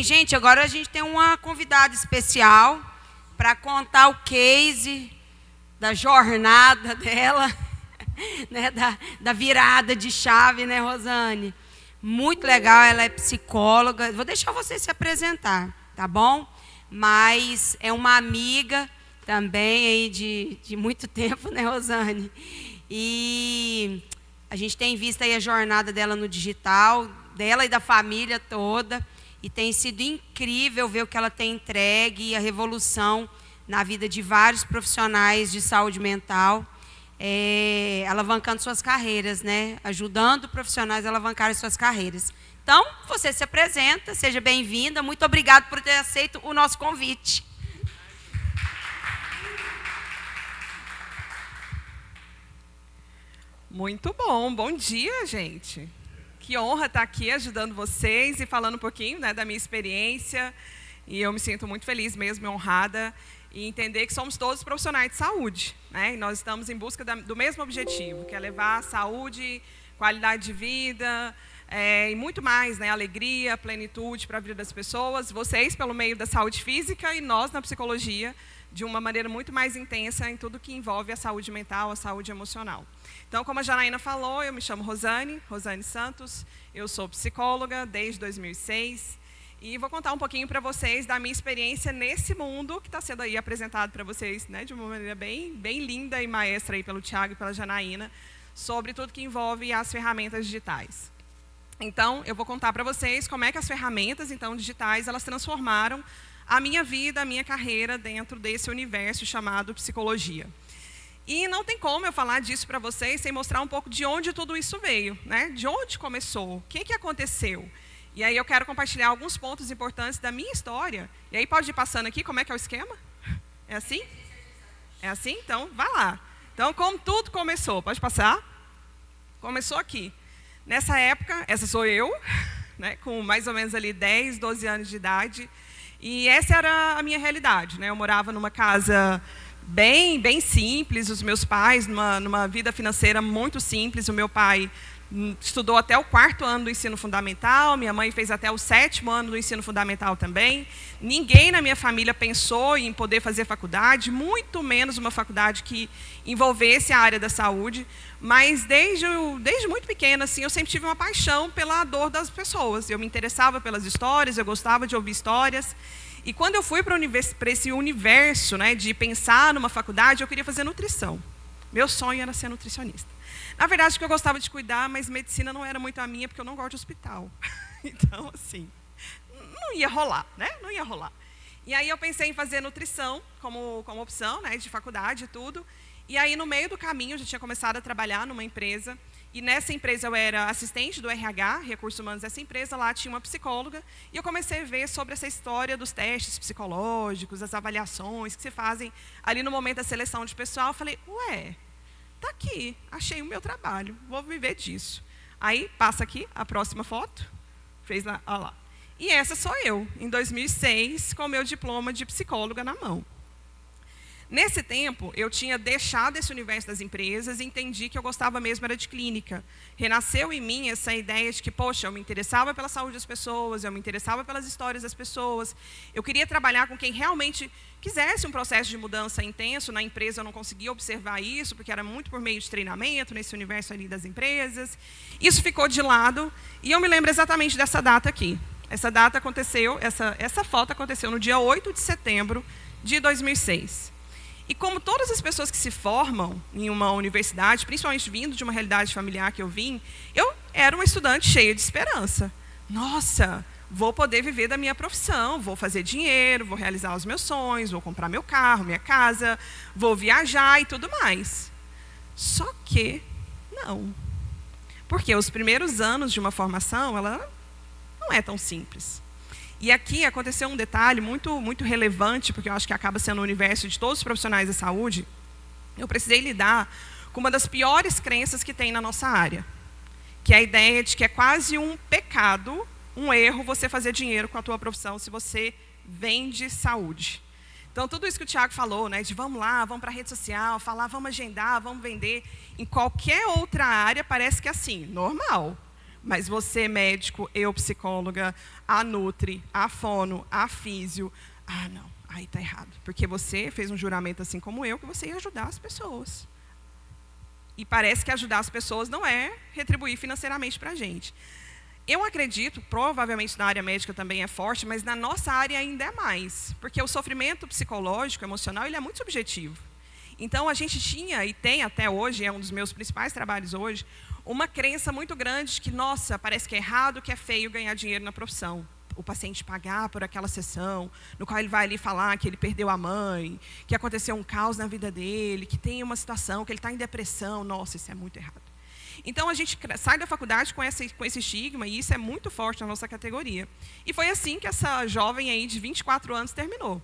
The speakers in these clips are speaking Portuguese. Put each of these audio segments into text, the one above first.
gente, agora a gente tem uma convidada especial para contar o case da jornada dela, né, da virada de chave, né, Rosane? Muito legal, ela é psicóloga. Vou deixar você se apresentar, tá bom? Mas é uma amiga também aí de muito tempo, né, Rosane? E a gente tem visto aí a jornada dela no digital, dela e da família toda, e tem sido incrível ver o que ela tem entregue e a revolução na vida de vários profissionais de saúde mental, alavancando suas carreiras, né? Ajudando profissionais a alavancarem suas carreiras. Então, você se apresenta, seja bem-vinda, muito obrigada por ter aceito o nosso convite. Muito bom dia, gente. Que honra estar aqui ajudando vocês e falando um pouquinho, né, da minha experiência. E eu me sinto muito feliz mesmo, honrada, e entender que somos todos profissionais de saúde, né? E nós estamos em busca do mesmo objetivo, que é levar saúde, qualidade de vida, e muito mais, né? Alegria, plenitude para a vida das pessoas. Vocês pelo meio da saúde física e nós na psicologia, de uma maneira muito mais intensa em tudo que envolve a saúde mental, a saúde emocional. Então, como a Janaína falou, eu me chamo Rosane Santos, eu sou psicóloga desde 2006 e vou contar um pouquinho para vocês da minha experiência nesse mundo que está sendo aí apresentado para vocês, né, de uma maneira bem linda e maestra aí pelo Tiago e pela Janaína, sobre tudo que envolve as ferramentas digitais. Então, eu vou contar para vocês como é que as ferramentas então digitais elas transformaram a minha vida, a minha carreira dentro desse universo chamado psicologia. E não tem como eu falar disso para vocês sem mostrar um pouco de onde tudo isso veio, né? De onde começou, o que aconteceu. E aí eu quero compartilhar alguns pontos importantes da minha história. E aí pode ir passando aqui, como é que é o esquema? É assim? É assim? Então, vai lá. Então, como tudo começou, pode passar? Começou aqui. Nessa época, essa sou eu, né? Com mais ou menos ali 10, 12 anos de idade. E essa era a minha realidade, né? Eu morava numa casa bem simples, os meus pais, numa vida financeira muito simples. O meu pai estudou até o 4º ano do ensino fundamental, minha mãe fez até o 7º ano do ensino fundamental também. Ninguém na minha família pensou em poder fazer faculdade, muito menos uma faculdade que envolvesse a área da saúde. Mas desde muito pequena, assim, eu sempre tive uma paixão pela dor das pessoas. Eu me interessava pelas histórias, eu gostava de ouvir histórias. E quando eu fui para esse universo, né, de pensar numa faculdade, eu queria fazer nutrição. Meu sonho era ser nutricionista. Na verdade, que eu gostava de cuidar, mas medicina não era muito a minha, porque eu não gosto de hospital. Então, assim, não ia rolar, né? Não ia rolar. E aí eu pensei em fazer nutrição como opção, né, de faculdade e tudo. E aí, no meio do caminho, eu já tinha começado a trabalhar numa empresa. E nessa empresa eu era assistente do RH, recursos humanos dessa empresa, lá tinha uma psicóloga, e eu comecei a ver sobre essa história dos testes psicológicos, as avaliações que se fazem ali no momento da seleção de pessoal. Eu falei, ué, tá aqui, achei o meu trabalho, vou viver disso. Aí, passa aqui a próxima foto, fez lá, olha lá. E essa sou eu, em 2006, com o meu diploma de psicóloga na mão. Nesse tempo, eu tinha deixado esse universo das empresas e entendi que eu gostava mesmo era de clínica. Renasceu em mim essa ideia de que, poxa, eu me interessava pela saúde das pessoas, eu me interessava pelas histórias das pessoas. Eu queria trabalhar com quem realmente quisesse um processo de mudança intenso. Na empresa eu não conseguia observar isso, porque era muito por meio de treinamento, nesse universo ali das empresas. Isso ficou de lado e eu me lembro exatamente dessa data aqui. Essa data aconteceu, essa foto aconteceu no dia 8 de setembro de 2006. E como todas as pessoas que se formam em uma universidade, principalmente vindo de uma realidade familiar que eu vim, eu era uma estudante cheia de esperança. Nossa, vou poder viver da minha profissão, vou fazer dinheiro, vou realizar os meus sonhos, vou comprar meu carro, minha casa, vou viajar e tudo mais. Só que não. Porque os primeiros anos de uma formação, ela não é tão simples. E aqui aconteceu um detalhe muito relevante, porque eu acho que acaba sendo o universo de todos os profissionais da saúde. Eu precisei lidar com uma das piores crenças que tem na nossa área, que é a ideia de que é quase um pecado, um erro, você fazer dinheiro com a tua profissão se você vende saúde. Então, tudo isso que o Tiago falou, né, de vamos lá, vamos para a rede social, falar, vamos agendar, vamos vender, em qualquer outra área parece que é assim, normal. Mas você, médico, eu, psicóloga, a nutri, a fono, a físio, não, aí está errado. Porque você fez um juramento assim como eu, que você ia ajudar as pessoas. E parece que ajudar as pessoas não é retribuir financeiramente para a gente. Eu acredito, provavelmente na área médica também é forte, mas na nossa área ainda é mais. Porque o sofrimento psicológico, emocional, ele é muito subjetivo. Então, a gente tinha, e tem até hoje, é um dos meus principais trabalhos hoje, uma crença muito grande de que, nossa, parece que é errado, que é feio ganhar dinheiro na profissão. O paciente pagar por aquela sessão, no qual ele vai ali falar que ele perdeu a mãe, que aconteceu um caos na vida dele, que tem uma situação, que ele está em depressão. Nossa, isso é muito errado. Então, a gente sai da faculdade com esse estigma, e isso é muito forte na nossa categoria. E foi assim que essa jovem aí de 24 anos terminou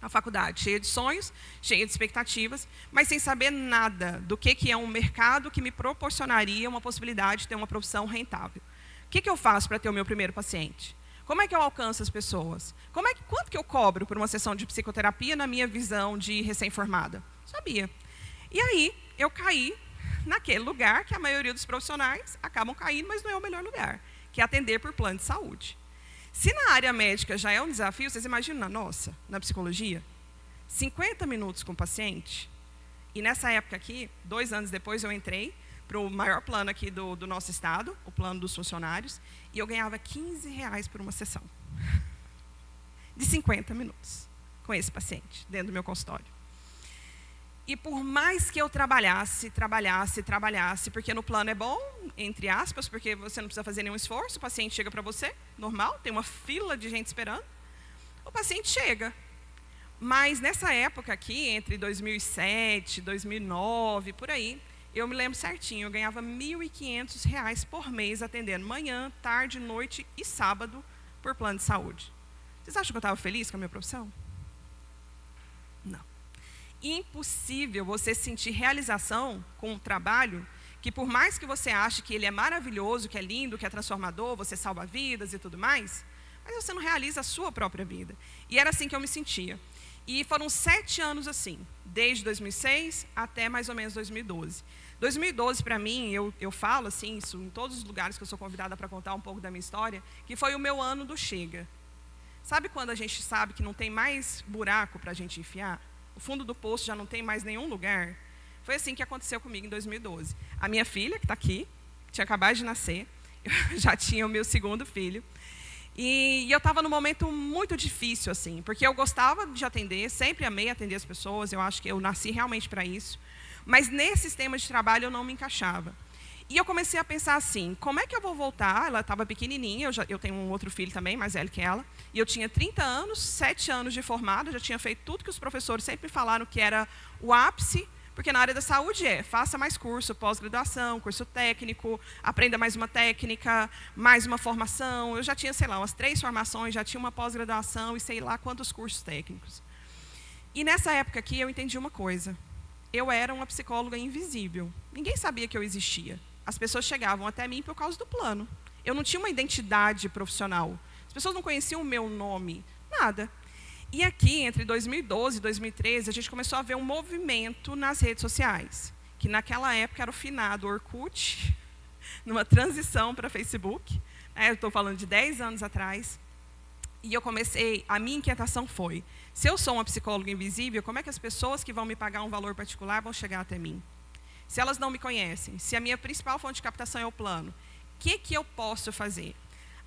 a faculdade, cheia de sonhos, cheia de expectativas, mas sem saber nada do que é um mercado que me proporcionaria uma possibilidade de ter uma profissão rentável. O que eu faço para ter o meu primeiro paciente? Como é que eu alcanço as pessoas? Quanto que eu cobro por uma sessão de psicoterapia na minha visão de recém-formada? Sabia. E aí, eu caí naquele lugar que a maioria dos profissionais acabam caindo, mas não é o melhor lugar, que é atender por plano de saúde. Se na área médica já é um desafio, vocês imaginam, nossa, na psicologia, 50 minutos com o paciente, e nessa época aqui, 2 anos depois, eu entrei para o maior plano aqui do nosso estado, o plano dos funcionários, e eu ganhava R$15 por uma sessão, de 50 minutos, com esse paciente, dentro do meu consultório. E por mais que eu trabalhasse, porque no plano é bom, entre aspas, porque você não precisa fazer nenhum esforço, o paciente chega para você, normal, tem uma fila de gente esperando, o paciente chega. Mas nessa época aqui, entre 2007, 2009, por aí, eu me lembro certinho, eu ganhava R$1.500 por mês atendendo manhã, tarde, noite e sábado por plano de saúde. Vocês acham que eu estava feliz com a minha profissão? Não. Impossível você sentir realização com um trabalho que, por mais que você ache que ele é maravilhoso, que é lindo, que é transformador, você salva vidas e tudo mais, mas você não realiza a sua própria vida. E era assim que eu me sentia. E foram 7 anos assim, desde 2006 até mais ou menos 2012. 2012, para mim, eu falo assim, isso em todos os lugares que eu sou convidada para contar um pouco da minha história, que foi o meu ano do chega. Sabe quando a gente sabe que não tem mais buraco para a gente enfiar? O fundo do poço já não tem mais nenhum lugar. Foi assim que aconteceu comigo em 2012. A minha filha, que está aqui, tinha acabado de nascer, eu já tinha o meu 2º filho. E eu estava num momento muito difícil, assim, porque eu gostava de atender, sempre amei atender as pessoas, eu acho que eu nasci realmente para isso. Mas nesse sistema de trabalho eu não me encaixava. E eu comecei a pensar assim, como é que eu vou voltar? Ela estava pequenininha, eu tenho um outro filho também, mais velho que ela, e eu tinha 30 anos, 7 anos de formado, já tinha feito tudo que os professores sempre falaram que era o ápice, porque na área da saúde faça mais curso, pós-graduação, curso técnico, aprenda mais uma técnica, mais uma formação. Eu já tinha, sei lá, umas 3 formações, já tinha uma pós-graduação e sei lá quantos cursos técnicos. E nessa época aqui eu entendi uma coisa, eu era uma psicóloga invisível, ninguém sabia que eu existia. As pessoas chegavam até mim por causa do plano. Eu não tinha uma identidade profissional. As pessoas não conheciam o meu nome, nada. E aqui, entre 2012 e 2013, a gente começou a ver um movimento nas redes sociais, que naquela época era o finado Orkut, numa transição para Facebook. Eu estou falando de 10 anos atrás. E eu comecei, a minha inquietação foi, se eu sou uma psicóloga invisível, como é que as pessoas que vão me pagar um valor particular vão chegar até mim? Se elas não me conhecem, se a minha principal fonte de captação é o plano, o que eu posso fazer?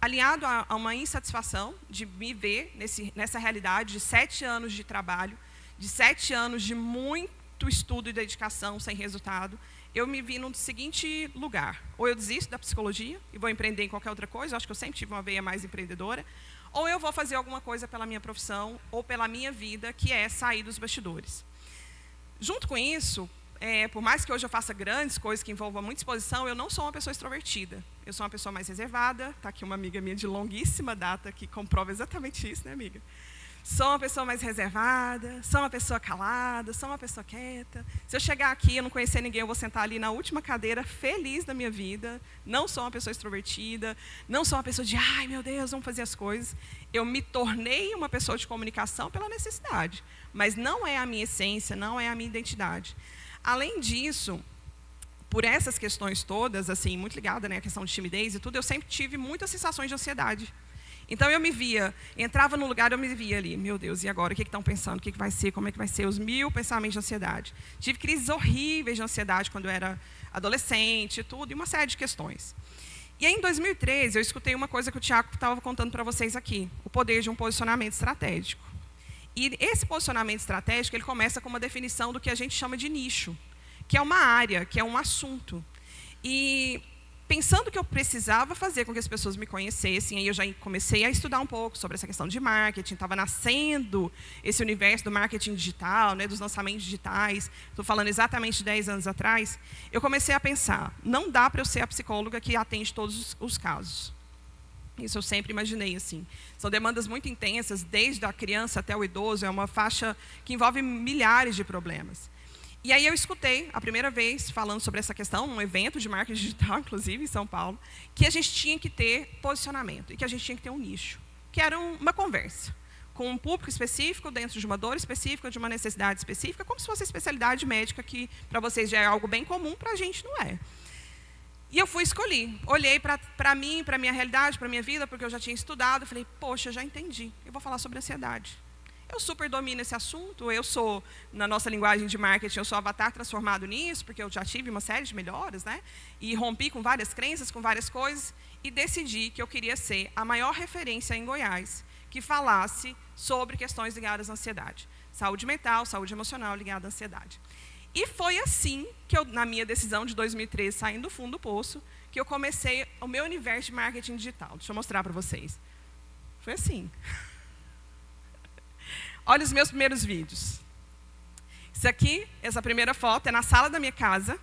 Alinhado a uma insatisfação de me ver nessa realidade de 7 anos de trabalho, de 7 anos de muito estudo e dedicação sem resultado, eu me vi no seguinte lugar. Ou eu desisto da psicologia e vou empreender em qualquer outra coisa, eu acho que eu sempre tive uma veia mais empreendedora, ou eu vou fazer alguma coisa pela minha profissão ou pela minha vida, que é sair dos bastidores. Junto com isso, por mais que hoje eu faça grandes coisas que envolvam muita exposição, eu não sou uma pessoa extrovertida. Eu sou uma pessoa mais reservada. Está aqui uma amiga minha de longuíssima data que comprova exatamente isso, né, amiga? Sou uma pessoa mais reservada, sou uma pessoa calada, sou uma pessoa quieta. Se eu chegar aqui e eu não conhecer ninguém, eu vou sentar ali na última cadeira, feliz da minha vida. Não sou uma pessoa extrovertida, não sou uma pessoa de, ai meu Deus, vamos fazer as coisas. Eu me tornei uma pessoa de comunicação pela necessidade, mas não é a minha essência, não é a minha identidade. Além disso, por essas questões todas, assim, muito ligada, né, à questão de timidez e tudo, eu sempre tive muitas sensações de ansiedade. Então eu me via, entrava no lugar, eu me via ali, meu Deus, e agora? O que estão pensando? O que vai ser? Como é que vai ser? Os 1000 pensamentos de ansiedade. Tive crises horríveis de ansiedade quando eu era adolescente e tudo, e uma série de questões. E aí, em 2013, eu escutei uma coisa que o Tiago estava contando para vocês aqui, o poder de um posicionamento estratégico. E esse posicionamento estratégico, ele começa com uma definição do que a gente chama de nicho, que é uma área, que é um assunto. E pensando que eu precisava fazer com que as pessoas me conhecessem, aí eu já comecei a estudar um pouco sobre essa questão de marketing, estava nascendo esse universo do marketing digital, né, dos lançamentos digitais, estou falando exatamente de 10 anos atrás, eu comecei a pensar, não dá para eu ser a psicóloga que atende todos os casos. Isso eu sempre imaginei assim. São demandas muito intensas, desde a criança até o idoso, é uma faixa que envolve milhares de problemas. E aí eu escutei, a primeira vez, falando sobre essa questão, um evento de marketing digital, inclusive, em São Paulo, que a gente tinha que ter posicionamento, e que a gente tinha que ter um nicho, que era uma conversa, com um público específico, dentro de uma dor específica, de uma necessidade específica, como se fosse especialidade médica, que para vocês já é algo bem comum, para a gente não é. E eu fui escolhi, olhei para mim, para a minha realidade, para a minha vida, porque eu já tinha estudado, falei, poxa, já entendi, eu vou falar sobre ansiedade. Eu super domino esse assunto, eu sou, na nossa linguagem de marketing, eu sou avatar transformado nisso, porque eu já tive uma série de melhoras, né? E rompi com várias crenças, com várias coisas, e decidi que eu queria ser a maior referência em Goiás que falasse sobre questões ligadas à ansiedade. Saúde mental, saúde emocional ligada à ansiedade. E foi assim que eu, na minha decisão de 2013, saindo do fundo do poço, que eu comecei o meu universo de marketing digital. Deixa eu mostrar para vocês. Foi assim. Olha os meus primeiros vídeos. Isso aqui, essa primeira foto, é na sala da minha casa.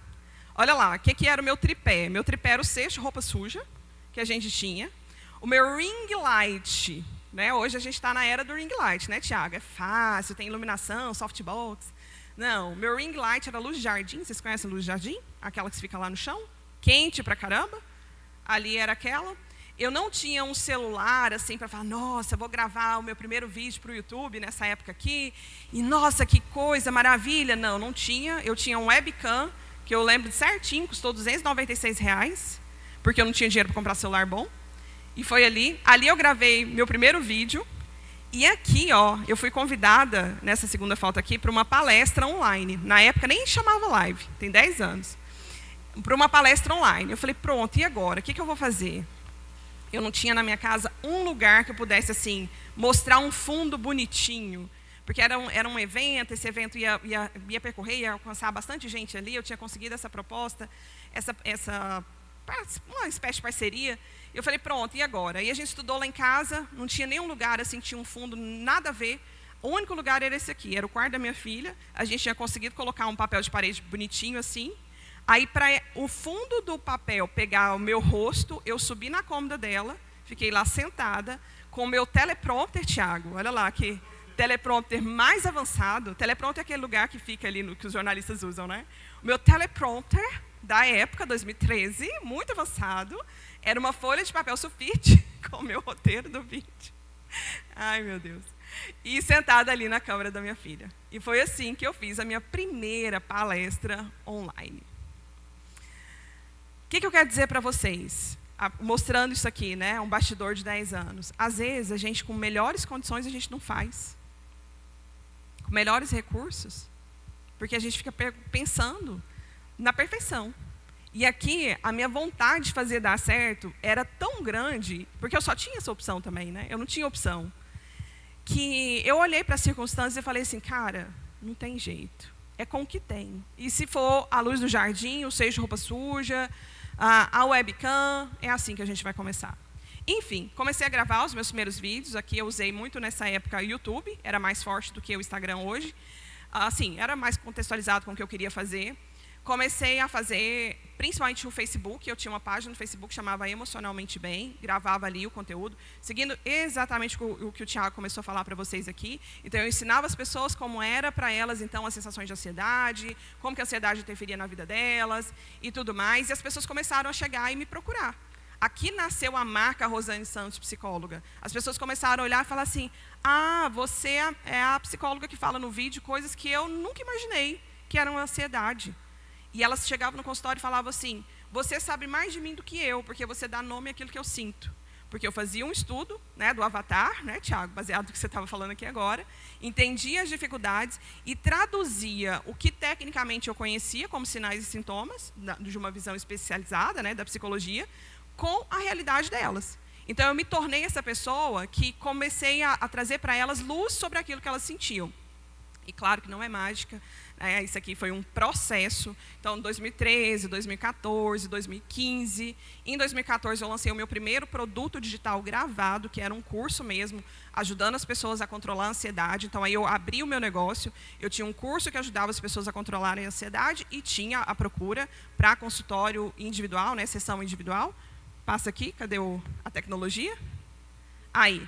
Olha lá, o que era o meu tripé? Meu tripé era o cesto, roupa suja, que a gente tinha. O meu ring light, né? Hoje a gente está na era do ring light, né, Tiago? É fácil, tem iluminação, softbox. Não, meu ring light era luz de jardim. Vocês conhecem a luz de jardim? Aquela que fica lá no chão, quente pra caramba. Ali era aquela. Eu não tinha um celular assim para falar, nossa, eu vou gravar o meu primeiro vídeo para o YouTube nessa época aqui, e nossa, que coisa, maravilha. Não, não tinha. Eu tinha um webcam, que eu lembro certinho, custou R$296, porque eu não tinha dinheiro para comprar celular bom. E foi ali eu gravei meu primeiro vídeo, e aqui, ó, eu fui convidada, nessa segunda foto aqui, para uma palestra online. Na época nem chamava live, tem 10 anos. Para uma palestra online. Eu falei, pronto, e agora? O que eu vou fazer? Eu não tinha na minha casa um lugar que eu pudesse, assim, mostrar um fundo bonitinho. Porque era um evento, esse evento ia percorrer, ia alcançar bastante gente ali, eu tinha conseguido essa proposta, uma espécie de parceria. Eu falei, pronto, e agora? E a gente estudou lá em casa, não tinha nenhum lugar, assim, tinha um fundo, nada a ver. O único lugar era esse aqui, era o quarto da minha filha. A gente tinha conseguido colocar um papel de parede bonitinho, assim. Aí, para o fundo do papel pegar o meu rosto, eu subi na cômoda dela, fiquei lá sentada, com o meu teleprompter, Tiago, olha lá, que teleprompter mais avançado. Teleprompter é aquele lugar que fica ali, que os jornalistas usam, né? O meu teleprompter, da época, 2013, muito avançado, era uma folha de papel sulfite, com o meu roteiro do vídeo. Ai, meu Deus. E sentada ali na câmera da minha filha. E foi assim que eu fiz a minha primeira palestra online. O que eu quero dizer para vocês? Mostrando isso aqui, né? Um bastidor de 10 anos. Às vezes, a gente, com melhores condições, a gente não faz. Com melhores recursos. Porque a gente fica pensando na perfeição. E aqui, a minha vontade de fazer dar certo era tão grande, porque eu só tinha essa opção também, né? Eu não tinha opção. Que eu olhei para as circunstâncias e falei assim, cara, não tem jeito. É com o que tem. E se for a luz do jardim, o cesto de roupa suja, a webcam, é assim que a gente vai começar. Enfim, comecei a gravar os meus primeiros vídeos. Aqui eu usei muito nessa época o YouTube, era mais forte do que o Instagram hoje. Assim, era mais contextualizado com o que eu queria fazer. Comecei a fazer, principalmente no Facebook, eu tinha uma página no Facebook que chamava Emocionalmente Bem, gravava ali o conteúdo, seguindo exatamente o que o Tiago começou a falar para vocês aqui. Então, eu ensinava as pessoas como era para elas, então, as sensações de ansiedade, como que a ansiedade interferia na vida delas e tudo mais. E as pessoas começaram a chegar e me procurar. Aqui nasceu a marca Rosane Santos, psicóloga. As pessoas começaram a olhar e falar assim, você é a psicóloga que fala no vídeo coisas que eu nunca imaginei que eram ansiedade. E elas chegavam no consultório e falavam assim, você sabe mais de mim do que eu, porque você dá nome àquilo que eu sinto. Porque eu fazia um estudo, né, do avatar, né, Tiago, baseado no que você estava falando aqui agora, entendia as dificuldades e traduzia o que tecnicamente eu conhecia como sinais e sintomas, de uma visão especializada, né, da psicologia, com a realidade delas. Então, eu me tornei essa pessoa que comecei a trazer para elas luz sobre aquilo que elas sentiam. E claro que não é mágica, né? Isso aqui foi um processo. Então, em 2013, 2014, 2015. Em 2014, eu lancei o meu primeiro produto digital gravado, que era um curso mesmo, ajudando as pessoas a controlar a ansiedade. Então, aí eu abri o meu negócio, eu tinha um curso que ajudava as pessoas a controlarem a ansiedade e tinha a procura para consultório individual, né? Sessão individual. Passa aqui, cadê a tecnologia? Aí.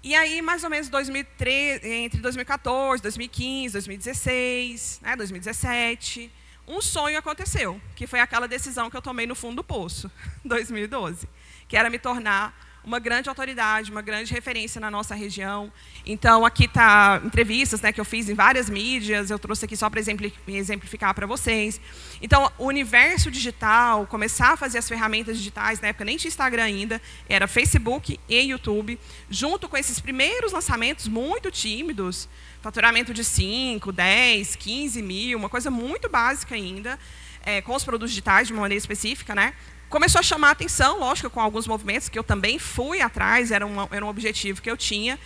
E aí, mais ou menos, 2013, entre 2014, 2015, 2016, né, 2017, um sonho aconteceu, que foi aquela decisão que eu tomei no fundo do poço, 2012, que era me tornar uma grande autoridade, uma grande referência na nossa região. Então, aqui está entrevistas, né, que eu fiz em várias mídias, eu trouxe aqui só para exemplificar para vocês. Então, o universo digital, começar a fazer as ferramentas digitais, na época nem tinha Instagram ainda, era Facebook e YouTube, junto com esses primeiros lançamentos muito tímidos, faturamento de 5, 10, 15 mil, uma coisa muito básica ainda, com os produtos digitais de uma maneira específica, né? Começou a chamar a atenção, lógico, com alguns movimentos que eu também fui atrás, era um objetivo que eu tinha,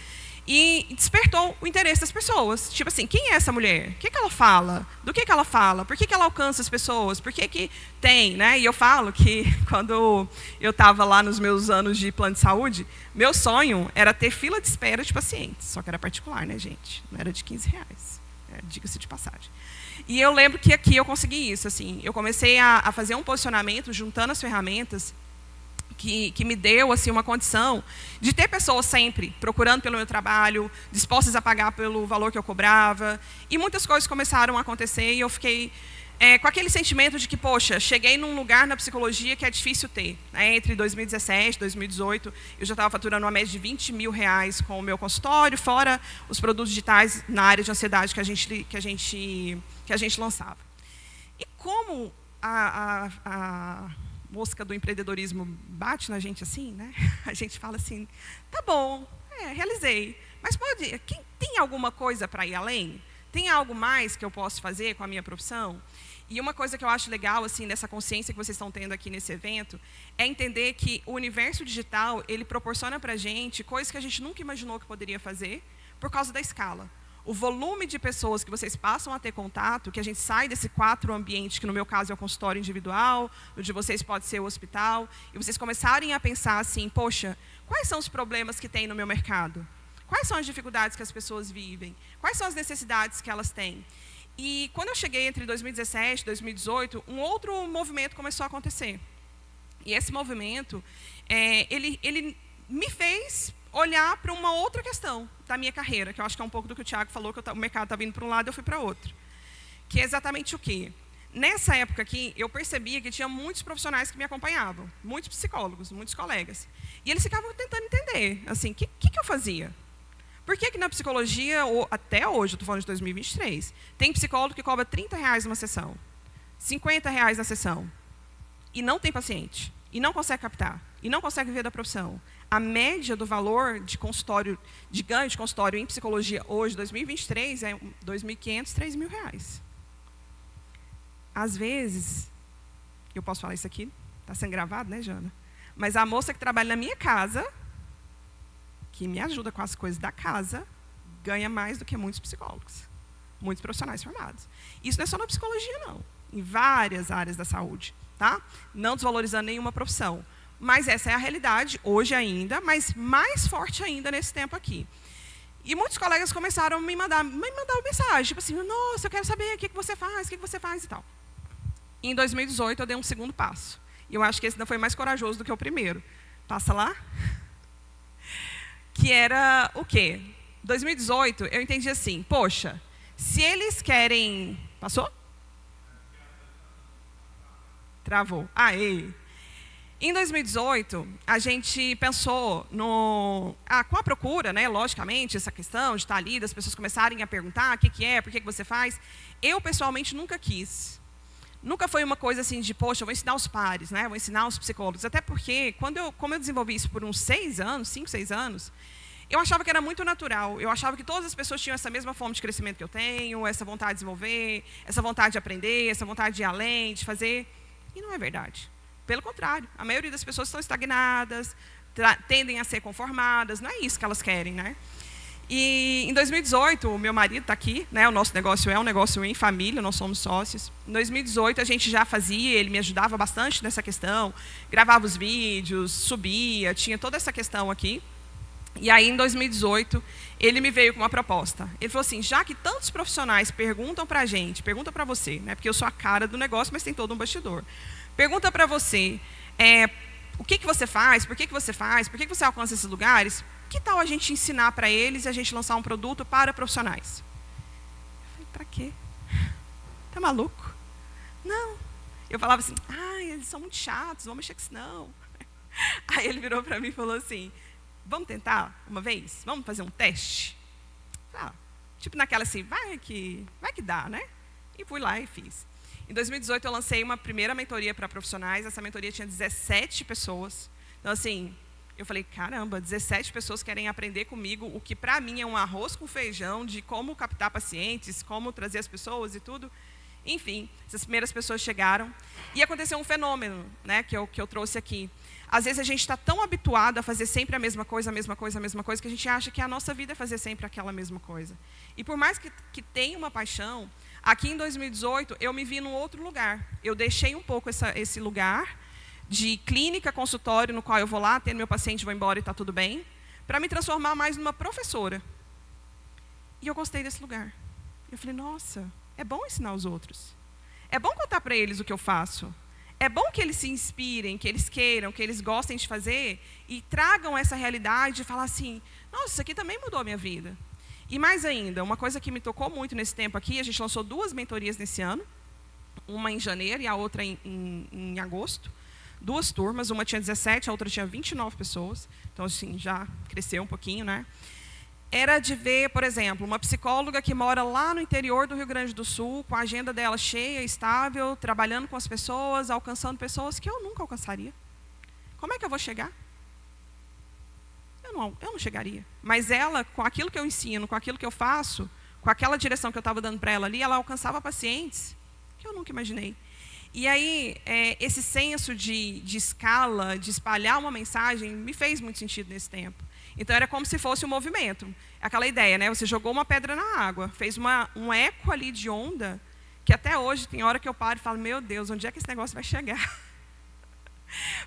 e despertou o interesse das pessoas. Tipo assim, quem é essa mulher? O que ela fala? Do que ela fala? Por que ela alcança as pessoas? Por que tem, né? E eu falo que, quando eu estava lá nos meus anos de plano de saúde, meu sonho era ter fila de espera de pacientes, só que era particular, né, gente? Não era de R$15, diga-se de passagem. E eu lembro que aqui eu consegui isso, assim, eu comecei a fazer um posicionamento, juntando as ferramentas, que me deu assim, uma condição de ter pessoas sempre procurando pelo meu trabalho, dispostas a pagar pelo valor que eu cobrava, e muitas coisas começaram a acontecer, e eu fiquei com aquele sentimento de que, poxa, cheguei num lugar na psicologia que é difícil ter. Entre 2017 e 2018, eu já estava faturando uma média de R$20 mil com o meu consultório, fora os produtos digitais na área de ansiedade que a gente lançava. E como a mosca do empreendedorismo bate na gente assim, né? A gente fala assim, tá bom, realizei, mas tem alguma coisa para ir além? Tem algo mais que eu posso fazer com a minha profissão? E uma coisa que eu acho legal, assim, dessa consciência que vocês estão tendo aqui nesse evento, é entender que o universo digital, ele proporciona para a gente coisas que a gente nunca imaginou que poderia fazer por causa da escala. O volume de pessoas que vocês passam a ter contato, que a gente sai desse 4 ambiente, que no meu caso é o consultório individual, o de vocês pode ser o hospital, e vocês começarem a pensar assim, poxa, quais são os problemas que tem no meu mercado? Quais são as dificuldades que as pessoas vivem? Quais são as necessidades que elas têm? E quando eu cheguei entre 2017 e 2018, um outro movimento começou a acontecer. E esse movimento, ele me fez olhar para uma outra questão da minha carreira, que eu acho que é um pouco do que o Tiago falou, que o mercado está vindo para um lado e eu fui para outro. Que é exatamente o quê? Nessa época aqui, eu percebia que tinha muitos profissionais que me acompanhavam, muitos psicólogos, muitos colegas. E eles ficavam tentando entender, assim, o que eu fazia? Por que na psicologia, até hoje, eu estou falando de 2023, tem psicólogo que cobra R$30 numa sessão, R$50 na sessão, e não tem paciente, e não consegue captar, e não consegue viver da profissão. A média do valor de consultório, de ganho de consultório em psicologia hoje, 2023, é R$2.500, R$3.000. Às vezes, eu posso falar isso aqui? Está sendo gravado, né, Jana? Mas a moça que trabalha na minha casa, que me ajuda com as coisas da casa, ganha mais do que muitos psicólogos, muitos profissionais formados. Isso não é só na psicologia, não. Em várias áreas da saúde, tá? Não desvalorizando nenhuma profissão. Mas essa é a realidade, hoje ainda, mas mais forte ainda nesse tempo aqui. E muitos colegas começaram a me mandar uma mensagem, tipo assim, nossa, eu quero saber o que você faz, e tal. E em 2018, eu dei um segundo passo. E eu acho que esse ainda foi mais corajoso do que o primeiro. Passa lá. Que era o quê? 2018, eu entendi assim, poxa, se eles querem... Passou? Travou. Aê! Em 2018, a gente pensou com a procura, né, logicamente, essa questão de estar ali, das pessoas começarem a perguntar o que é, por que você faz. Eu, pessoalmente, nunca quis. nunca foi uma coisa assim de, poxa, eu vou ensinar os pares, né? Vou ensinar os psicólogos. Até porque, como eu desenvolvi isso por uns 5, 6 anos, eu achava que era muito natural. Eu achava que todas as pessoas tinham essa mesma fome de crescimento que eu tenho, essa vontade de desenvolver, essa vontade de aprender, essa vontade de ir além, de fazer. E não é verdade. Pelo contrário, a maioria das pessoas estão estagnadas, tendem a ser conformadas, não é isso que elas querem, né? E em 2018, o meu marido está aqui, né? O nosso negócio é um negócio em família, nós somos sócios. Em 2018 a gente já fazia, ele me ajudava bastante nessa questão, gravava os vídeos, subia, tinha toda essa questão aqui. E aí em 2018 ele me veio com uma proposta. Ele falou assim, já que tantos profissionais perguntam para a gente, pergunta para você, né? Porque eu sou a cara do negócio, mas tem todo um bastidor. Pergunta para você, o que você faz, por que você faz, por que você alcança esses lugares? Que tal a gente ensinar para eles e a gente lançar um produto para profissionais? Eu falei, para quê? Tá maluco? Não. Eu falava assim, eles são muito chatos, vamos mexer com isso não. Aí ele virou para mim e falou assim, vamos tentar uma vez? Vamos fazer um teste? Tipo naquela assim, vai que dá, né? E fui lá e fiz. Em 2018 eu lancei uma primeira mentoria para profissionais, essa mentoria tinha 17 pessoas. Então assim, eu falei, caramba, 17 pessoas querem aprender comigo o que para mim é um arroz com feijão de como captar pacientes, como trazer as pessoas e tudo. Enfim, essas primeiras pessoas chegaram e aconteceu um fenômeno, né, que eu trouxe aqui. Às vezes a gente está tão habituado a fazer sempre a mesma coisa, que a gente acha que a nossa vida é fazer sempre aquela mesma coisa. E por mais que tenha uma paixão, aqui em 2018 eu me vi num outro lugar. Eu deixei um pouco esse lugar de clínica, consultório, no qual eu vou lá, atendo meu paciente, vou embora e está tudo bem, para me transformar mais numa professora. E eu gostei desse lugar. Eu falei, nossa, é bom ensinar os outros. É bom contar para eles o que eu faço. É bom que eles se inspirem, que eles queiram, que eles gostem de fazer e tragam essa realidade e falar assim, nossa, isso aqui também mudou a minha vida. E mais ainda, uma coisa que me tocou muito nesse tempo aqui, a gente lançou 2 mentorias nesse ano, uma em janeiro e a outra em agosto. 2 turmas, uma tinha 17, a outra tinha 29 pessoas. Então, assim, já cresceu um pouquinho, né? Era de ver, por exemplo, uma psicóloga que mora lá no interior do Rio Grande do Sul, com a agenda dela cheia, estável, trabalhando com as pessoas, alcançando pessoas que eu nunca alcançaria. Como é que eu vou chegar? Eu não chegaria. Mas ela, com aquilo que eu ensino, com aquilo que eu faço, com aquela direção que eu estava dando para ela ali, ela alcançava pacientes que eu nunca imaginei. E aí, esse senso de escala, de espalhar uma mensagem, me fez muito sentido nesse tempo. Então, era como se fosse um movimento. Aquela ideia, né? Você jogou uma pedra na água, fez um eco ali de onda, que até hoje, tem hora que eu paro e falo, meu Deus, onde é que esse negócio vai chegar?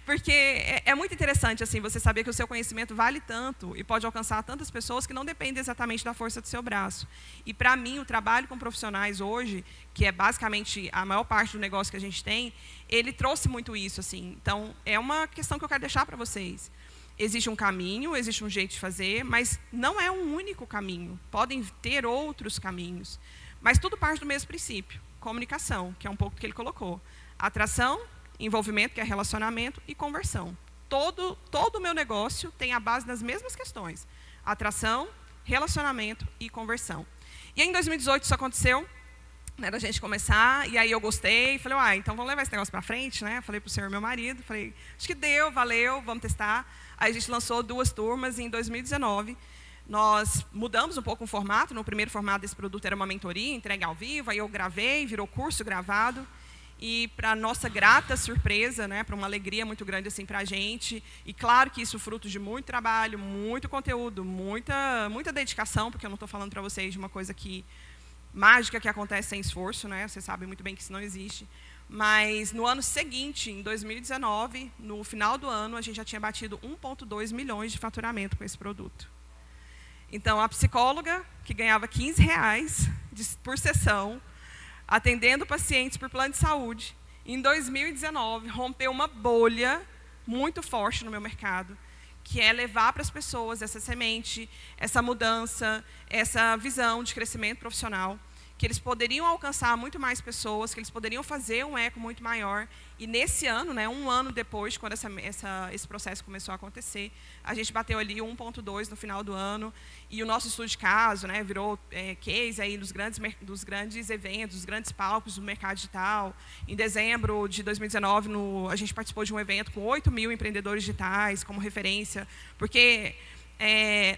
Porque é muito interessante assim, você saber que o seu conhecimento vale tanto e pode alcançar tantas pessoas que não depende exatamente da força do seu braço. E, para mim, o trabalho com profissionais hoje, que é basicamente a maior parte do negócio que a gente tem, ele trouxe muito isso. Assim. Então, é uma questão que eu quero deixar para vocês. Existe um caminho, existe um jeito de fazer, mas não é um único caminho. Podem ter outros caminhos. Mas tudo parte do mesmo princípio. Comunicação, que é um pouco do que ele colocou. Atração, envolvimento, que é relacionamento, e conversão. Todo o meu negócio tem a base das mesmas questões. Atração, relacionamento e conversão. E aí, em 2018, isso aconteceu, né, da gente começar, e aí eu gostei, falei, então vamos levar esse negócio para frente, né? Falei para o senhor, meu marido, falei, acho que deu, valeu, vamos testar. Aí a gente lançou 2 turmas, e em 2019, nós mudamos um pouco o formato. No primeiro formato desse produto era uma mentoria, entregue ao vivo, aí eu gravei, virou curso gravado. E, para nossa grata surpresa, né, para uma alegria muito grande assim, para a gente, e claro que isso fruto de muito trabalho, muito conteúdo, muita dedicação, porque eu não estou falando para vocês de uma coisa mágica que acontece sem esforço, né? Vocês sabem muito bem que isso não existe. Mas no ano seguinte, em 2019, no final do ano, a gente já tinha batido 1,2 milhões de faturamento com esse produto. Então, a psicóloga, que ganhava R$15 por sessão, atendendo pacientes por plano de saúde, em 2019, rompeu uma bolha muito forte no meu mercado, que é levar para as pessoas essa semente, essa mudança, essa visão de crescimento profissional, que eles poderiam alcançar muito mais pessoas, que eles poderiam fazer um eco muito maior. E nesse ano, né, um ano depois, quando esse processo começou a acontecer, a gente bateu ali 1,2 no final do ano. E o nosso estudo de caso, né, virou case aí dos grandes eventos, dos grandes palcos do mercado digital. Em dezembro de 2019, a gente participou de um evento com 8.000 empreendedores digitais como referência, porque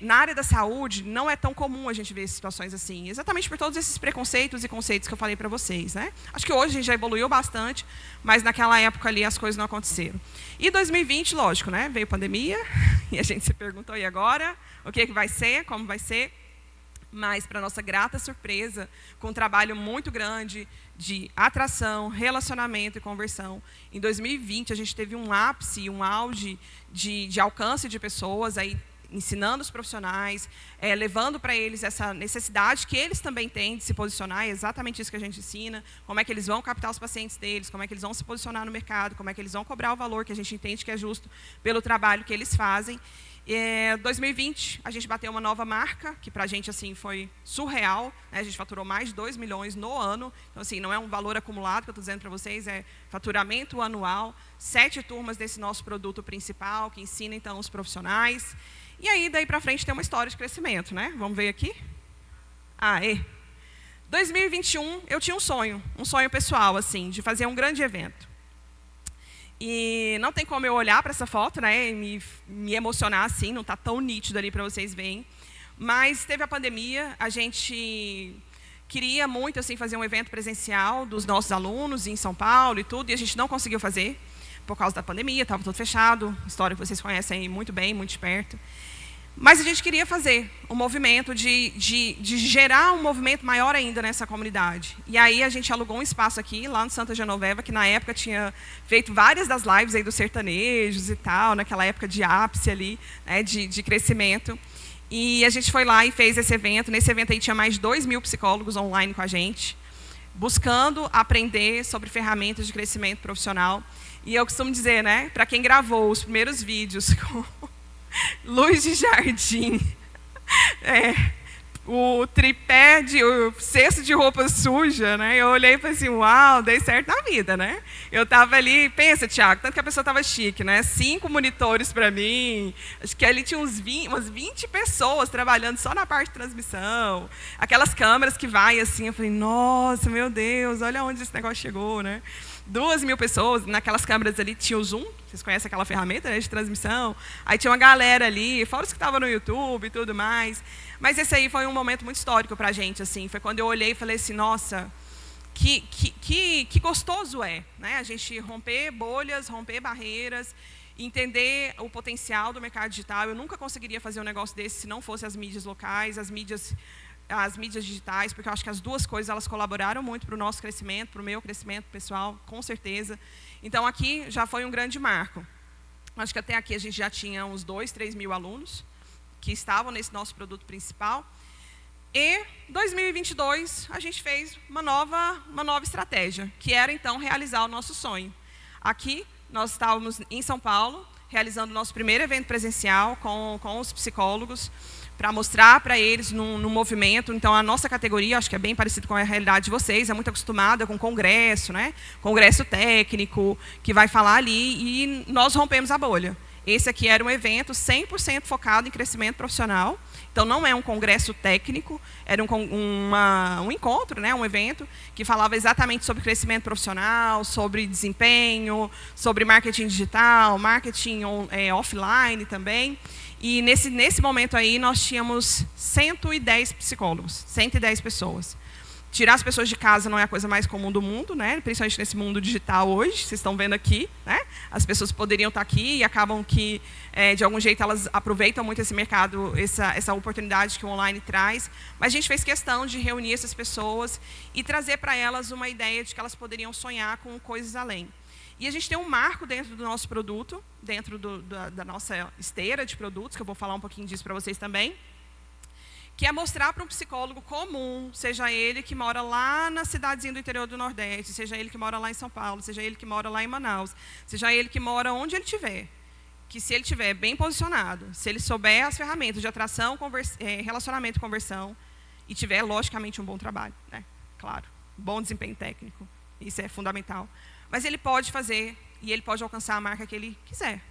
na área da saúde não é tão comum a gente ver situações assim, exatamente por todos esses preconceitos e conceitos que eu falei para vocês, né? Acho que hoje a gente já evoluiu bastante, mas naquela época ali as coisas não aconteceram. E 2020, lógico, né? Veio pandemia e a gente se perguntou, e agora? O que vai ser? Como vai ser? Mas, para nossa grata surpresa, com um trabalho muito grande de atração, relacionamento e conversão, em 2020 a gente teve um ápice, um auge de alcance de pessoas, aí, ensinando os profissionais, levando para eles essa necessidade que eles também têm de se posicionar, é exatamente isso que a gente ensina, como é que eles vão captar os pacientes deles, como é que eles vão se posicionar no mercado, como é que eles vão cobrar o valor que a gente entende que é justo pelo trabalho que eles fazem. 2020, a gente bateu uma nova marca, que para a gente assim, foi surreal, né? A gente faturou mais de 2 milhões no ano, então assim, não é um valor acumulado que eu estou dizendo para vocês, é faturamento anual, 7 turmas desse nosso produto principal, que ensina então os profissionais. E aí, daí para frente, tem uma história de crescimento, né? Vamos ver aqui? 2021, eu tinha um sonho pessoal, assim, de fazer um grande evento. E não tem como eu olhar para essa foto, né, e me emocionar assim, não está tão nítido ali para vocês verem. Mas teve a pandemia, a gente queria muito assim, fazer um evento presencial dos nossos alunos em São Paulo e tudo, e a gente não conseguiu fazer por causa da pandemia, estava tudo fechado, história que vocês conhecem muito bem, muito de perto. Mas a gente queria fazer um movimento de gerar um movimento maior ainda nessa comunidade. E aí a gente alugou um espaço aqui, lá no Santa Genoveva, que na época tinha feito várias das lives aí dos sertanejos e tal, naquela época de ápice ali, né, de crescimento. E a gente foi lá e fez esse evento. Nesse evento aí tinha mais de 2.000 psicólogos online com a gente, buscando aprender sobre ferramentas de crescimento profissional. E eu costumo dizer, né, para quem gravou os primeiros vídeos com luz de jardim, o tripé, o cesto de roupa suja, né? Eu olhei e falei assim, uau, dei certo na vida, né? Eu estava ali, pensa, Thiago, tanto que a pessoa estava chique, né? 5 monitores para mim, acho que ali tinha umas 20 pessoas trabalhando só na parte de transmissão, aquelas câmeras que vai assim, eu falei, nossa, meu Deus, olha onde esse negócio chegou, né? 2.000 pessoas, naquelas câmeras ali tinha o Zoom, vocês conhecem aquela ferramenta, né, de transmissão, aí tinha uma galera ali, fora os que estavam no YouTube e tudo mais, mas esse aí foi um momento muito histórico para a gente, assim, foi quando eu olhei e falei assim, nossa, que gostoso é, né, a gente romper bolhas, romper barreiras, entender o potencial do mercado digital. Eu nunca conseguiria fazer um negócio desse se não fosse as mídias locais, as mídias digitais, porque eu acho que as duas coisas elas colaboraram muito para o nosso crescimento, para o meu crescimento pessoal, com certeza. Então, aqui já foi um grande marco. Acho que até aqui a gente já tinha uns 2, 3.000 alunos que estavam nesse nosso produto principal. E, 2022, a gente fez uma nova estratégia, que era, então, realizar o nosso sonho. Aqui, nós estávamos em São Paulo, realizando o nosso primeiro evento presencial com os psicólogos, para mostrar para eles no movimento. Então, a nossa categoria, acho que é bem parecido com a realidade de vocês, é muito acostumada com congresso, né? Congresso técnico, que vai falar ali, e nós rompemos a bolha. Esse aqui era um evento 100% focado em crescimento profissional. Então, não é um congresso técnico, era um encontro, né? Um evento que falava exatamente sobre crescimento profissional, sobre desempenho, sobre marketing digital, marketing offline também. E nesse momento aí, nós tínhamos 110 psicólogos, 110 pessoas. Tirar as pessoas de casa não é a coisa mais comum do mundo, né? Principalmente nesse mundo digital hoje, vocês estão vendo aqui, né? As pessoas poderiam estar aqui e acabam que, de algum jeito, elas aproveitam muito esse mercado, essa oportunidade que o online traz. Mas a gente fez questão de reunir essas pessoas e trazer para elas uma ideia de que elas poderiam sonhar com coisas além. E a gente tem um marco dentro do nosso produto, dentro da nossa esteira de produtos, que eu vou falar um pouquinho disso para vocês também, que é mostrar para um psicólogo comum, seja ele que mora lá na cidadezinha do interior do Nordeste, seja ele que mora lá em São Paulo, seja ele que mora lá em Manaus, seja ele que mora onde ele estiver, que se ele estiver bem posicionado, se ele souber as ferramentas de atração, relacionamento e conversão, e tiver, logicamente, um bom trabalho, né? claro. Bom desempenho técnico, isso é fundamental. Mas ele pode fazer e ele pode alcançar a marca que ele quiser.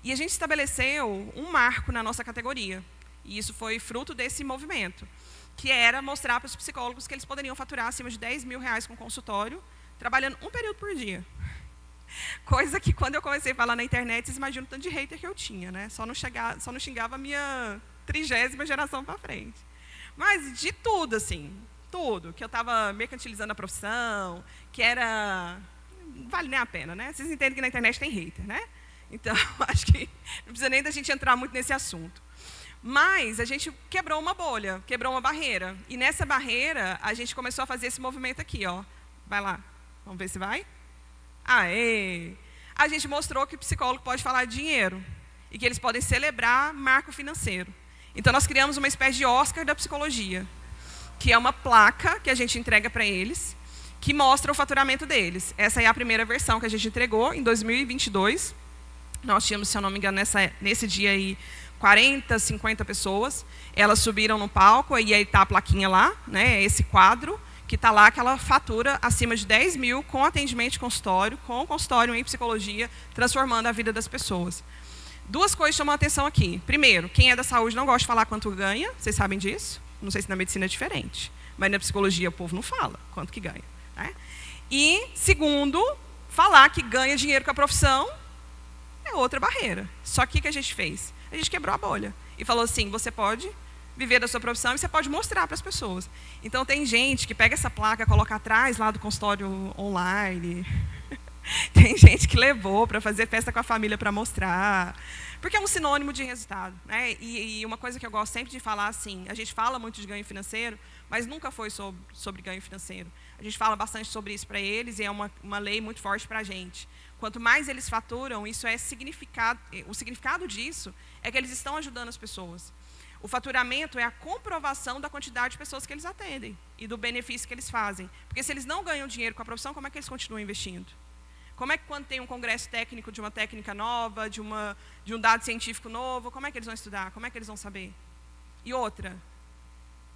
E a gente estabeleceu um marco na nossa categoria. E isso foi fruto desse movimento, que era mostrar para os psicólogos que eles poderiam faturar acima de R$10 mil com consultório, trabalhando um período por dia. Coisa que, quando eu comecei a falar na internet, vocês imaginam o tanto de hater que eu tinha, né? Só não xingava a minha 30ª geração para frente. Mas de tudo, assim, tudo. Que eu estava mercantilizando a profissão, que era... Não vale nem a pena, né? Vocês entendem que na internet tem hater, né? Então, acho que não precisa nem da gente entrar muito nesse assunto. Mas a gente quebrou uma bolha, quebrou uma barreira. E nessa barreira, a gente começou a fazer esse movimento aqui, ó. Vai lá, vamos ver se vai? Aê! A gente mostrou que o psicólogo pode falar de dinheiro e que eles podem celebrar marco financeiro. Então, nós criamos uma espécie de Oscar da psicologia, que é uma placa que a gente entrega para eles, que mostra o faturamento deles. Essa é a primeira versão que a gente entregou em 2022. Nós tínhamos, se eu não me engano, nesse dia aí, 40, 50 pessoas. Elas subiram no palco e aí está a plaquinha lá, né, esse quadro, que está lá que ela fatura acima de 10 mil com atendimento de consultório, com consultório em psicologia, transformando a vida das pessoas. Duas coisas chamam a atenção aqui. Primeiro, quem é da saúde não gosta de falar quanto ganha, vocês sabem disso? Não sei se na medicina é diferente, mas na psicologia o povo não fala quanto que ganha. Né? E, segundo, falar que ganha dinheiro com a profissão é outra barreira. Só que o que a gente fez? A gente quebrou a bolha e falou assim, você pode viver da sua profissão e você pode mostrar para as pessoas. Então, tem gente que pega essa placa, coloca atrás lá do consultório online. Tem gente que levou para fazer festa com a família para mostrar. Porque é um sinônimo de resultado. Né? E uma coisa que eu gosto sempre de falar, assim, a gente fala muito de ganho financeiro, mas nunca foi sobre ganho financeiro. A gente fala bastante sobre isso para eles e é uma lei muito forte para a gente. Quanto mais eles faturam, isso é significado. O significado disso é que eles estão ajudando as pessoas. O faturamento é a comprovação da quantidade de pessoas que eles atendem e do benefício que eles fazem. Porque se eles não ganham dinheiro com a profissão, como é que eles continuam investindo? Como é que quando tem um congresso técnico de uma técnica nova, de um dado científico novo, como é que eles vão estudar? Como é que eles vão saber? E outra,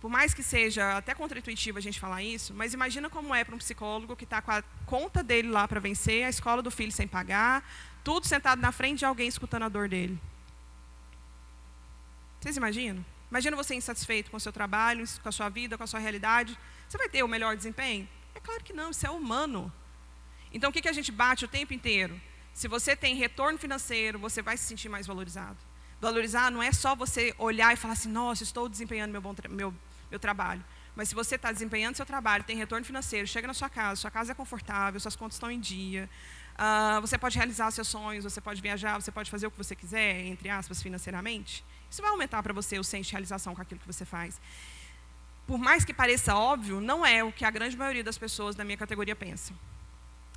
por mais que seja até contra-intuitivo a gente falar isso, mas imagina como é para um psicólogo que está com a conta dele lá para vencer, a escola do filho sem pagar, tudo sentado na frente de alguém escutando a dor dele. Vocês imaginam? Imagina você insatisfeito com o seu trabalho, com a sua vida, com a sua realidade. Você vai ter o melhor desempenho? É claro que não, isso é humano. Então, o que a gente bate o tempo inteiro? Se você tem retorno financeiro, você vai se sentir mais valorizado. Valorizar não é só você olhar e falar assim, nossa, estou desempenhando meu trabalho. Mas se você está desempenhando seu trabalho, tem retorno financeiro, chega na sua casa é confortável, suas contas estão em dia, você pode realizar seus sonhos, você pode viajar, você pode fazer o que você quiser, entre aspas, financeiramente. Isso vai aumentar para você o senso de realização com aquilo que você faz. Por mais que pareça óbvio, não é o que a grande maioria das pessoas da minha categoria pensam.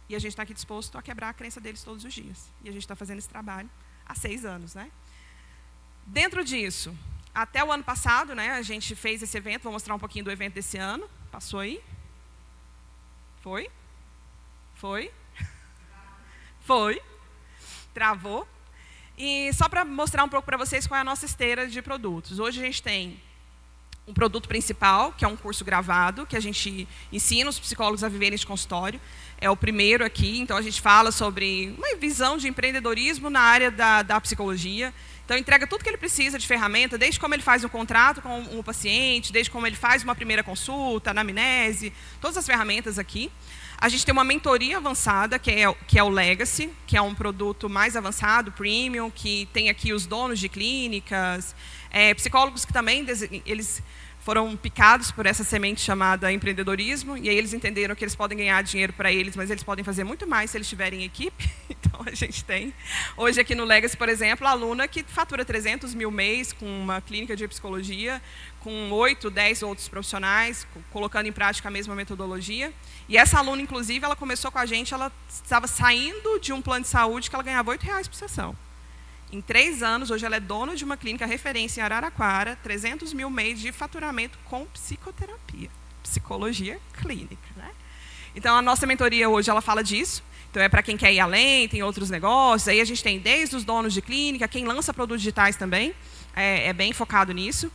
E a gente está aqui disposto a quebrar a crença deles todos os dias. E a gente está fazendo esse trabalho há 6 anos. Né? Dentro disso, até o ano passado, né, a gente fez esse evento, vou mostrar um pouquinho do evento desse ano. Passou aí? Foi? Foi? Foi. Travou. E só para mostrar um pouco para vocês qual é a nossa esteira de produtos. Hoje a gente tem um produto principal, que é um curso gravado, que a gente ensina os psicólogos a viverem de consultório. É o primeiro aqui, então a gente fala sobre uma visão de empreendedorismo na área da psicologia. Então entrega tudo que ele precisa de ferramenta, desde como ele faz um contrato com o paciente, desde como ele faz uma primeira consulta, anamnese, todas as ferramentas aqui. A gente tem uma mentoria avançada, que é o Legacy, que é um produto mais avançado, premium, que tem aqui os donos de clínicas, psicólogos que também eles foram picados por essa semente chamada empreendedorismo, e aí eles entenderam que eles podem ganhar dinheiro para eles, mas eles podem fazer muito mais se eles tiverem equipe. Então, a gente tem, hoje aqui no Legacy, por exemplo, a aluna que fatura 300 mil mês com uma clínica de psicologia, com 8, 10 outros profissionais, colocando em prática a mesma metodologia. E essa aluna, inclusive, ela começou com a gente, ela estava saindo de um plano de saúde que ela ganhava R$8 por sessão. Em 3 anos, hoje ela é dona de uma clínica referência em Araraquara, 300 mil mês de faturamento com psicoterapia, psicologia clínica. Né? Então, a nossa mentoria hoje, ela fala disso. Então, é para quem quer ir além, tem outros negócios. Aí a gente tem desde os donos de clínica, quem lança produtos digitais também, é bem focado nisso.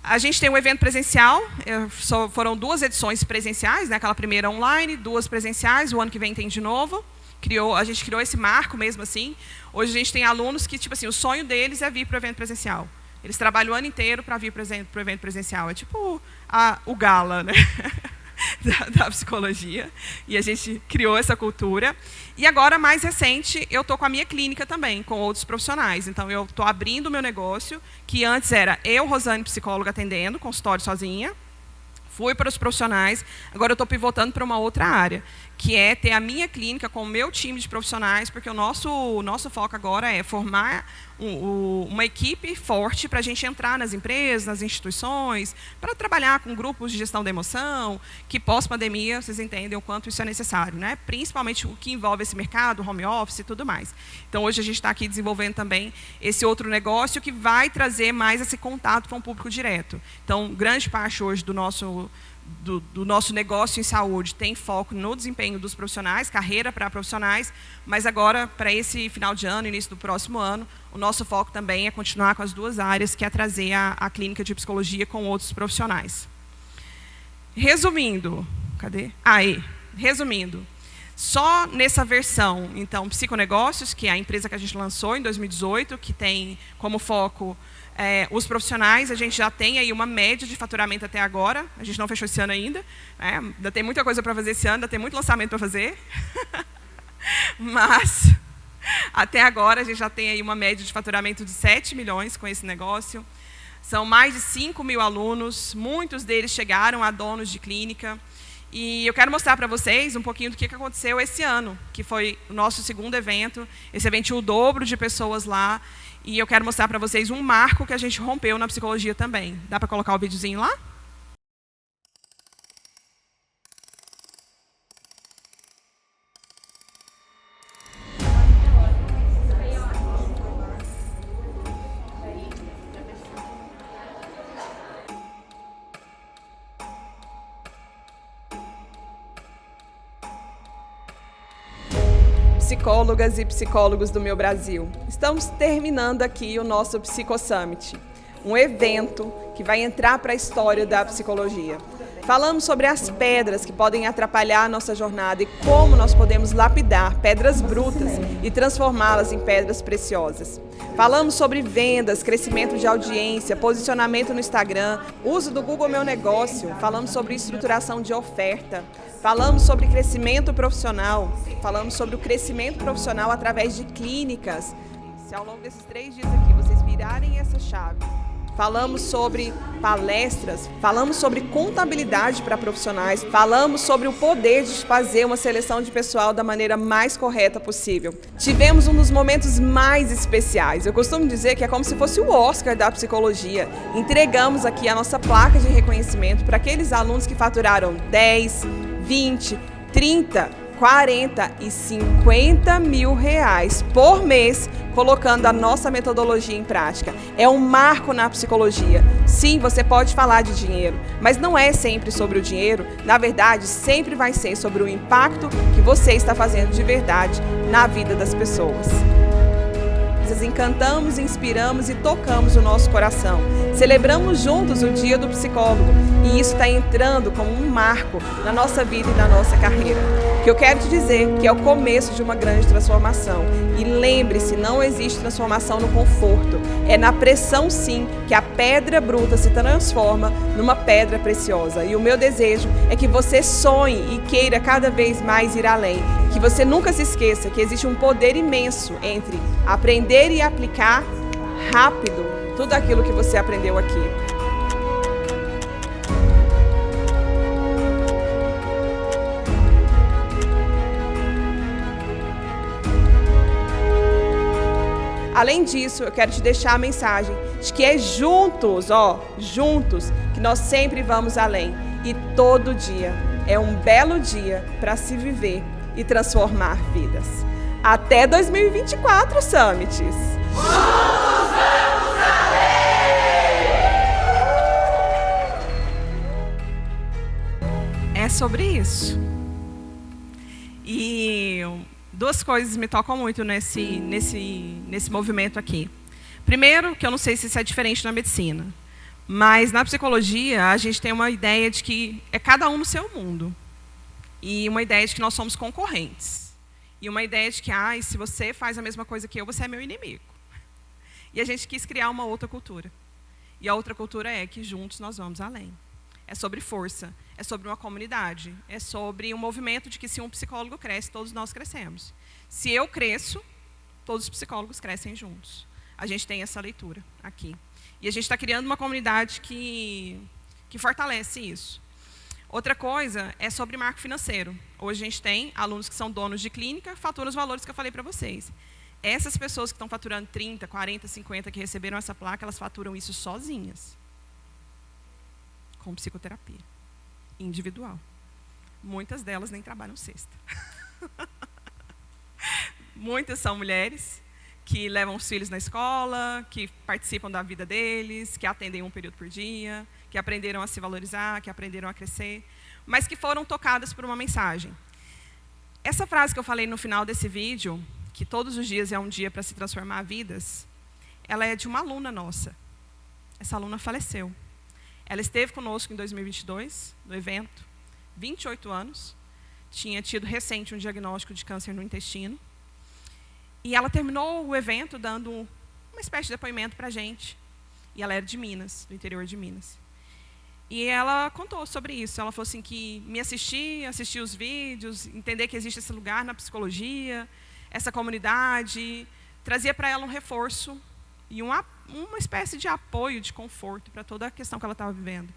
A gente tem um evento presencial, foram 2 edições presenciais, né, aquela primeira online, 2 presenciais, o ano que vem tem de novo. A gente criou esse marco mesmo assim. Hoje a gente tem alunos que, tipo assim, o sonho deles é vir para o evento presencial. Eles trabalham o ano inteiro para vir para o evento presencial. É tipo o gala, né? da psicologia. E a gente criou essa cultura. E agora, mais recente, eu estou com a minha clínica também, com outros profissionais. Então, eu estou abrindo o meu negócio, que antes era eu, Rosane, psicóloga, atendendo, consultório sozinha. Fui para os profissionais, agora eu estou pivotando para uma outra área, que é ter a minha clínica com o meu time de profissionais, porque o nosso foco agora é formar uma equipe forte para a gente entrar nas empresas, nas instituições, para trabalhar com grupos de gestão da emoção, que pós-pandemia, vocês entendem o quanto isso é necessário, né? Principalmente o que envolve esse mercado, home office e tudo mais. Então, hoje a gente está aqui desenvolvendo também esse outro negócio que vai trazer mais esse contato com o público direto. Então, grande parte hoje do nosso negócio em saúde tem foco no desempenho dos profissionais, carreira para profissionais, mas agora, para esse final de ano, início do próximo ano, o nosso foco também é continuar com as 2 áreas, que é trazer a clínica de psicologia com outros profissionais. Resumindo, resumindo, só nessa versão, então, Psiconegócios, que é a empresa que a gente lançou em 2018, que tem como foco os profissionais, a gente já tem aí uma média de faturamento até agora, a gente não fechou esse ano ainda, né? Ainda tem muita coisa para fazer esse ano, ainda tem muito lançamento para fazer, mas até agora a gente já tem aí uma média de faturamento de 7 milhões com esse negócio, são mais de 5.000 alunos, muitos deles chegaram a donos de clínica, e eu quero mostrar para vocês um pouquinho do que aconteceu esse ano, que foi o nosso 2º evento, esse evento tinha o dobro de pessoas lá, e eu quero mostrar para vocês um marco que a gente rompeu na psicologia também. Dá para colocar o videozinho lá? Psicólogas e psicólogos do meu Brasil, estamos terminando aqui o nosso Psico Summit, um evento que vai entrar para a história da psicologia. Falamos sobre as pedras que podem atrapalhar a nossa jornada e como nós podemos lapidar pedras brutas e transformá-las em pedras preciosas. Falamos sobre vendas, crescimento de audiência, posicionamento no Instagram, uso do Google Meu Negócio, falamos sobre estruturação de oferta, falamos sobre crescimento profissional, falamos sobre o crescimento profissional através de clínicas. Se ao longo desses 3 dias aqui vocês virarem essa chave, falamos sobre palestras, falamos sobre contabilidade para profissionais, falamos sobre o poder de fazer uma seleção de pessoal da maneira mais correta possível. Tivemos um dos momentos mais especiais. Eu costumo dizer que é como se fosse o Oscar da psicologia. Entregamos aqui a nossa placa de reconhecimento para aqueles alunos que faturaram 10, 20, 30, 40 e 50 mil reais por mês, colocando a nossa metodologia em prática. É um marco na psicologia. Sim, você pode falar de dinheiro, mas não é sempre sobre o dinheiro. Na verdade, sempre vai ser sobre o impacto que você está fazendo de verdade na vida das pessoas. Encantamos, inspiramos e tocamos o nosso coração. Celebramos juntos o Dia do Psicólogo e isso está entrando como um marco na nossa vida e na nossa carreira. O que eu quero te dizer que é o começo de uma grande transformação. E lembre-se, não existe transformação no conforto. É na pressão, sim, que a pedra bruta se transforma numa pedra preciosa. E o meu desejo é que você sonhe e queira cada vez mais ir além. Que você nunca se esqueça que existe um poder imenso entre aprender e aplicar rápido tudo aquilo que você aprendeu aqui. Além disso, eu quero te deixar a mensagem de que é juntos, juntos, que nós sempre vamos além. E todo dia é um belo dia para se viver e transformar vidas. Até 2024, Summits! Juntos vamos além! É sobre isso. E 2 coisas me tocam muito nesse movimento aqui. Primeiro, que eu não sei se isso é diferente na medicina, Mas na psicologia, a gente tem uma ideia de que é cada um no seu mundo. E uma ideia de que nós somos concorrentes. E uma ideia de que, se você faz a mesma coisa que eu, você é meu inimigo. E a gente quis criar uma outra cultura. E a outra cultura é que juntos nós vamos além. É sobre força, é sobre uma comunidade, é sobre um movimento de que se um psicólogo cresce, todos nós crescemos. Se eu cresço, todos os psicólogos crescem juntos. A gente tem essa leitura aqui. E a gente está criando uma comunidade que fortalece isso. Outra coisa é sobre marco financeiro. Hoje a gente tem alunos que são donos de clínica, faturam os valores que eu falei para vocês. Essas pessoas que estão faturando 30, 40, 50, que receberam essa placa, elas faturam isso sozinhas. Com psicoterapia. Individual. Muitas delas nem trabalham sexta. Muitas são mulheres que levam os filhos na escola, que participam da vida deles, que atendem um período por dia, que aprenderam a se valorizar, que aprenderam a crescer, mas que foram tocadas por uma mensagem. Essa frase que eu falei no final desse vídeo, que todos os dias é um dia para se transformar vidas, ela é de uma aluna nossa. Essa aluna faleceu. Ela esteve conosco em 2022, no evento, 28 anos, tinha tido recente um diagnóstico de câncer no intestino, e ela terminou o evento dando uma espécie de depoimento para a gente. E ela era de Minas, do interior de Minas. E ela contou sobre isso. Ela falou assim que me assistir os vídeos, entender que existe esse lugar na psicologia, essa comunidade, trazia para ela um reforço e uma espécie de apoio, de conforto para toda a questão que ela estava vivendo.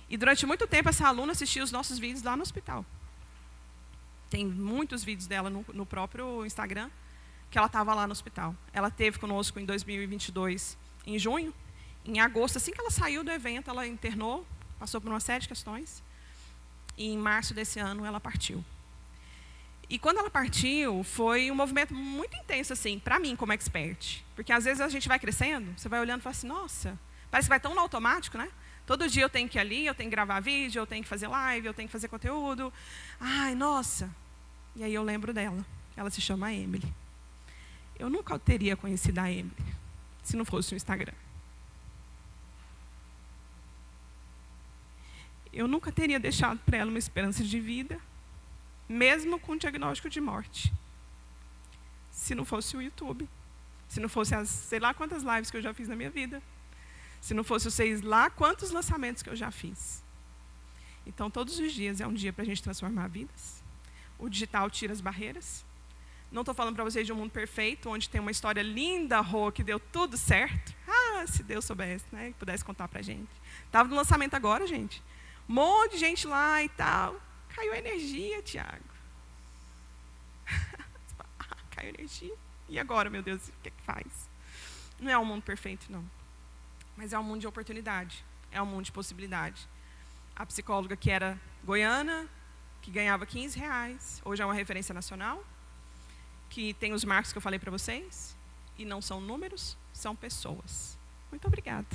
E durante muito tempo essa aluna assistia os nossos vídeos lá no hospital. Tem muitos vídeos dela no próprio Instagram, que ela estava lá no hospital. Ela esteve conosco em 2022, em junho. Em agosto, assim que ela saiu do evento, ela internou, passou por uma série de questões. E em março desse ano, ela partiu. E quando ela partiu, foi um movimento muito intenso, assim, para mim, como expert. Porque às vezes a gente vai crescendo, você vai olhando e fala assim, nossa, parece que vai tão no automático, né? Todo dia eu tenho que ir ali, eu tenho que gravar vídeo, eu tenho que fazer live, eu tenho que fazer conteúdo. Ai, nossa. E aí eu lembro dela. Ela se chama Emily. Eu nunca teria conhecido a Emily se não fosse o Instagram. Eu nunca teria deixado para ela uma esperança de vida, mesmo com o diagnóstico de morte, se não fosse o YouTube, se não fosse as sei lá quantas lives que eu já fiz na minha vida, se não fosse os sei lá quantos lançamentos que eu já fiz. Então, todos os dias é um dia para a gente transformar vidas. O digital tira as barreiras. Não estou falando para vocês de um mundo perfeito, onde tem uma história linda, Rô, que deu tudo certo. Se Deus soubesse, né, que pudesse contar para a gente. Estava no lançamento agora, gente. Um monte de gente lá e tal. Caiu a energia, Tiago. Caiu a energia. E agora, meu Deus, o que é que faz? Não é um mundo perfeito, não. Mas é um mundo de oportunidade. É um mundo de possibilidade. A psicóloga que era goiana, que ganhava R$15, hoje é uma referência nacional, que tem os marcos que eu falei para vocês, e não são números, são pessoas. Muito obrigada.